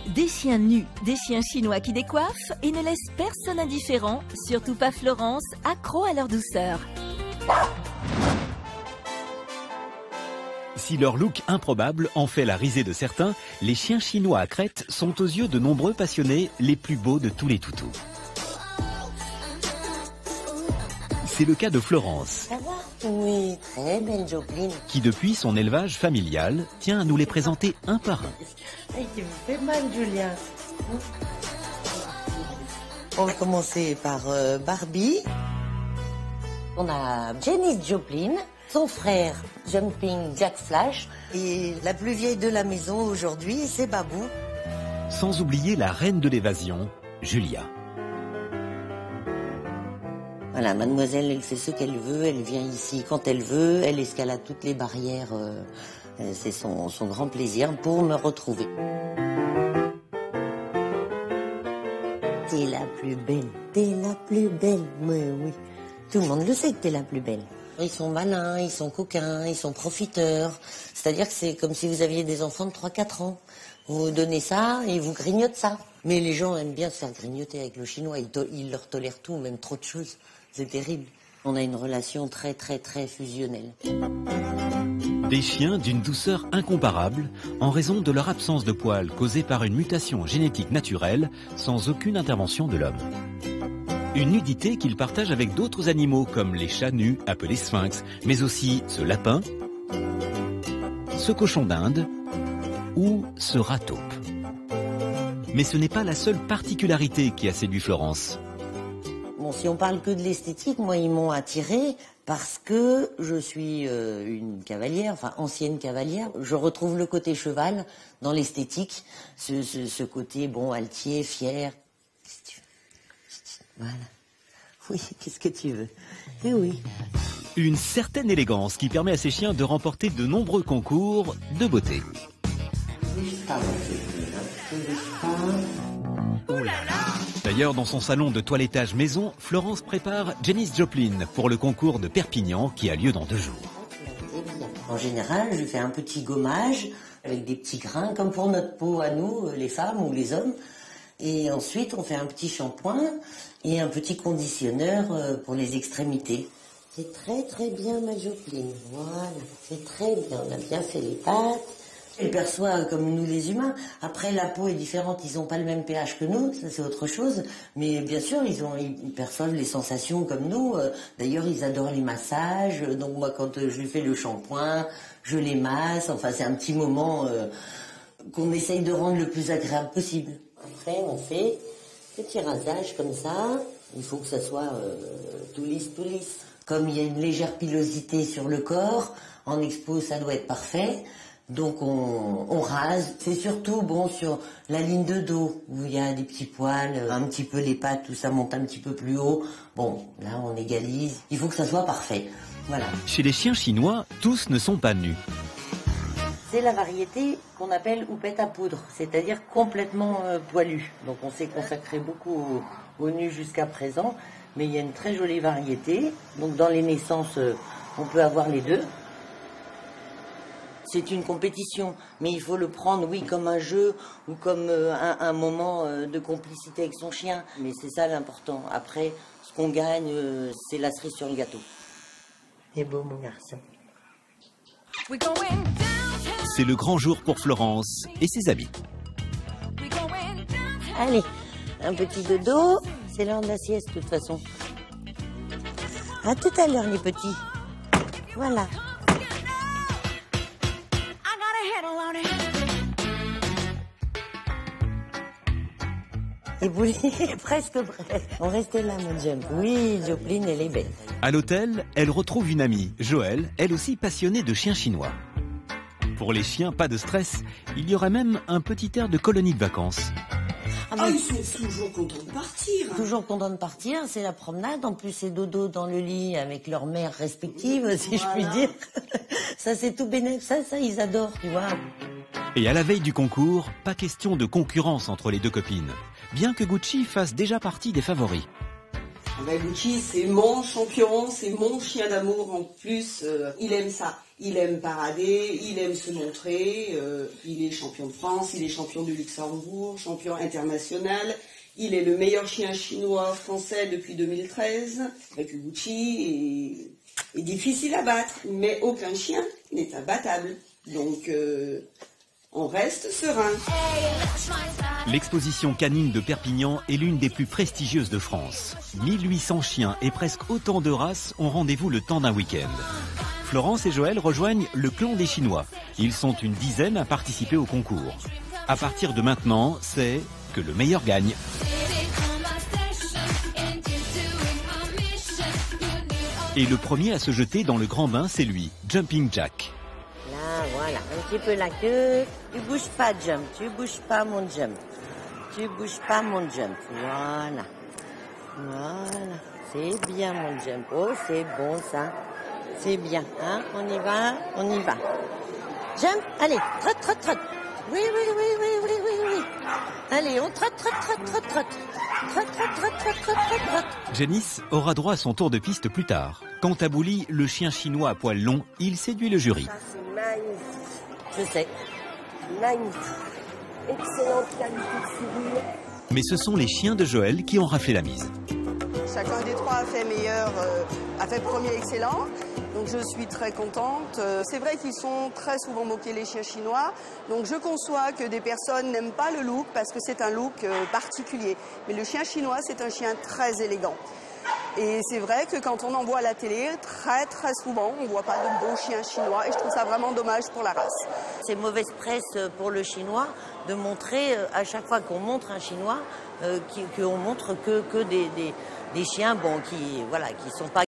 Des chiens nus, des chiens chinois qui décoiffent et ne laissent personne indifférent, surtout pas Florence, accro à leur douceur. Si leur look improbable en fait la risée de certains, les chiens chinois à crête sont aux yeux de nombreux passionnés les plus beaux de tous les toutous. C'est le cas de Florence. Ça va? Oui, très belle Joplin. Qui depuis son élevage familial tient à nous les présenter un par un. Hey, tu me fais mal, Julien. On va commencer par Barbie. On a Janis Joplin, son frère Jumping Jack Flash et la plus vieille de la maison aujourd'hui, c'est Babou. Sans oublier la reine de l'évasion, Julia. Voilà, mademoiselle, elle fait ce qu'elle veut, elle vient ici quand elle veut, elle escalade toutes les barrières, c'est son grand plaisir pour me retrouver. T'es la plus belle, t'es la plus belle, oui. Tout le monde le sait que t'es la plus belle. Ils sont malins, ils sont coquins, ils sont profiteurs. C'est-à-dire que c'est comme si vous aviez des enfants de 3-4 ans. Vous donnez ça et vous grignotent ça. Mais les gens aiment bien se faire grignoter avec le chinois, ils leur tolèrent tout, même trop de choses. C'est terrible. On a une relation très très très fusionnelle. Des chiens d'une douceur incomparable en raison de leur absence de poils causée par une mutation génétique naturelle sans aucune intervention de l'homme. Une nudité qu'ils partagent avec d'autres animaux comme les chats nus appelés sphinx, mais aussi ce lapin, ce cochon d'Inde ou ce rat taupe. Mais ce n'est pas la seule particularité qui a séduit Florence. Bon, si on parle que de l'esthétique, moi ils m'ont attirée parce que je suis une cavalière, enfin ancienne cavalière. Je retrouve le côté cheval dans l'esthétique, ce côté bon altier, fier. Voilà. Oui, qu'est-ce que tu veux? Eh oui. Une certaine élégance qui permet à ces chiens de remporter de nombreux concours de beauté. D'ailleurs, dans son salon de toilettage maison, Florence prépare Janis Joplin pour le concours de Perpignan qui a lieu dans 2 jours. En général, je fais un petit gommage avec des petits grains, comme pour notre peau à nous, les femmes ou les hommes. Et ensuite, on fait un petit shampoing et un petit conditionneur pour les extrémités. C'est très très bien ma Joplin. Voilà, c'est très bien. On a bien fait les pattes. Elle perçoit comme nous les humains. Après, la peau est différente. Ils n'ont pas le même pH que nous. Ça, c'est autre chose. Mais bien sûr, ils perçoivent les sensations comme nous. D'ailleurs, ils adorent les massages. Donc moi, quand je lui fais le shampoing, je les masse. Enfin, c'est un petit moment qu'on essaye de rendre le plus agréable possible. Après, on fait petit rasage comme ça. Il faut que ça soit tout lisse. Comme il y a une légère pilosité sur le corps, en expo, ça doit être parfait. Donc on rase. C'est surtout bon sur la ligne de dos où il y a des petits poils, un petit peu les pattes, tout ça monte un petit peu plus haut. Bon, là on égalise. Il faut que ça soit parfait. Voilà. Chez les chiens chinois, tous ne sont pas nus. C'est la variété qu'on appelle houppette à poudre, c'est-à-dire complètement poilu. Donc on s'est consacré beaucoup au nu jusqu'à présent, mais il y a une très jolie variété. Donc dans les naissances, on peut avoir les deux. C'est une compétition, mais il faut le prendre, oui, comme un jeu ou comme un moment de complicité avec son chien. Mais c'est ça l'important. Après, ce qu'on gagne, c'est la cerise sur le gâteau. C'est beau, mon garçon. C'est le grand jour pour Florence et ses amis. Allez, un petit dodo. C'est l'heure de la sieste, de toute façon. À tout à l'heure, les petits. Voilà. Et vous presque prêt. On restait là, mon Jump. Oui, Joplin, elle est belle. À l'hôtel, elle retrouve une amie, Joël, elle aussi passionnée de chiens chinois. Pour les chiens, pas de stress. Il y aura même un petit air de colonie de vacances. Ils sont toujours contents de partir. Toujours contents de partir, c'est la promenade. En plus, c'est dodo dans le lit avec leurs mères respectives, si je puis dire. Ça, c'est tout bénéfique. Ça, ils adorent, tu vois. Et à la veille du concours, pas question de concurrence entre les deux copines. Bien que Gucci fasse déjà partie des favoris. Gucci, c'est mon champion, c'est mon chien d'amour en plus. Il aime ça. Il aime parader, il aime se montrer. Il est champion de France, il est champion du Luxembourg, champion international. Il est le meilleur chien chinois français depuis 2013. Avec Gucci est difficile à battre, mais aucun chien n'est abattable. Donc, on reste serein. L'exposition canine de Perpignan est l'une des plus prestigieuses de France. 1800 chiens et presque autant de races ont rendez-vous le temps d'un week-end. Florence et Joël rejoignent le clan des Chinois. Ils sont une dizaine à participer au concours. À partir de maintenant, c'est que le meilleur gagne. Et le premier à se jeter dans le grand bain, c'est lui, Jumping Jack. Là, voilà, un petit peu la queue. Tu bouges pas, Jump. Tu bouges pas, mon Jump. Tu bouges pas, mon Jump. Voilà. Voilà. C'est bien, mon Jump. Oh, c'est bon, ça. C'est bien, hein. On y va, on y va. Jump, allez, trotte, trotte, trotte. Oui, oui, oui, oui, oui, oui, oui. Allez, on trotte, trotte, trotte, trotte, trotte. Trotte, trotte, trotte, trotte, trotte, trotte, trotte. Janice aura droit à son tour de piste plus tard. Quant à Bouli, le chien chinois à poil long, il séduit le jury. Ça, c'est magnifique. Je sais. Magnifique. Excellente qualité de fourrure. Mais ce sont les chiens de Joël qui ont raflé la mise. Chacun des trois a fait meilleur, a fait premier excellent. Donc je suis très contente. C'est vrai qu'ils sont très souvent moqués, les chiens chinois. Donc je conçois que des personnes n'aiment pas le look parce que c'est un look particulier. Mais le chien chinois, c'est un chien très élégant. Et c'est vrai que quand on en voit à la télé, très très souvent, on ne voit pas de beaux chiens chinois. Et je trouve ça vraiment dommage pour la race. C'est mauvaise presse pour le chinois de montrer, à chaque fois qu'on montre un chinois, qu'on montre que des chiens bon, qui sont pas